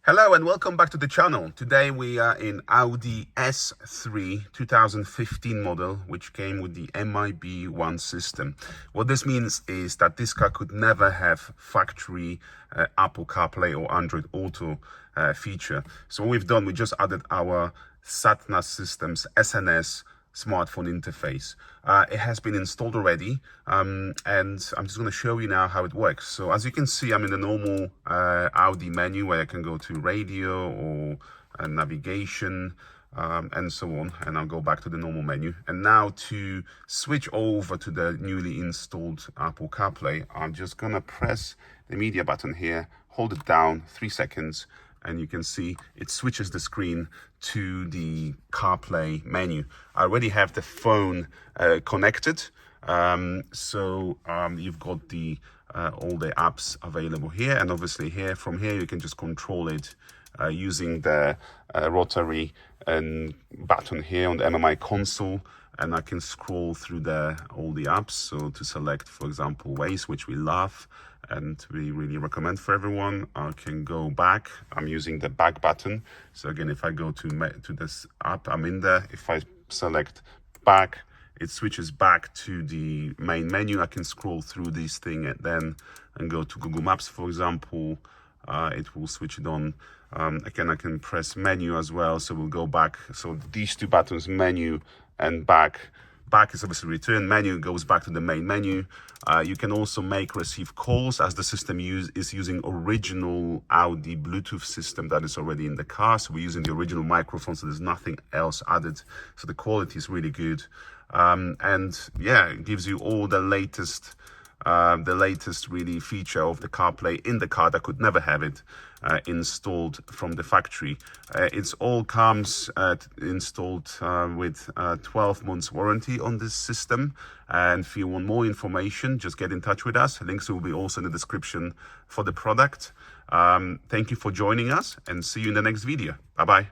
Hello and welcome back to the channel. Today we are in Audi A3 2015 model, which came with the MIB1 system. What this means is that this car could never have factory Apple Carplay or Android Auto feature. So what we've done, we just added our SatNav systems SNS smartphone interface. It has been installed already, and I'm just going to show you now how it works. So as you can see, I'm in the normal Audi menu where I can go to radio or navigation and so on, and I'll go back to the normal menu. And now to switch over to the newly installed Apple CarPlay, I'm just going to press the media button here, hold it down 3 seconds, and you can see it switches the screen to the CarPlay menu. I already have the phone connected, so you've got the all the apps available here, and obviously from here you can just control it using the rotary button here on the MMI console, and I can scroll through all the apps. So to select, for example, Waze, which we love and we really recommend for everyone, I can go back. I'm using the back button. So again, if I go to this app, I'm in there. If I select back, it switches back to the main menu. I can scroll through this thing and go to Google Maps, for example. It will switch it on. Again, I can press menu as well, so we'll go back. So these two buttons, menu and back. Back is obviously return, menu goes back to the main menu. You can also receive calls, as the system is using original Audi Bluetooth system that is already in the car. So we're using the original microphone, so there's nothing else added. So the quality is really good. And yeah, it gives you all the latest really feature of the CarPlay in the car that could never have it installed from the factory. It's all comes installed with 12 months warranty on this system. And if you want more information, just get in touch with us. Links will be also in the description for the product. Thank you for joining us, and see you in the next video. Bye bye.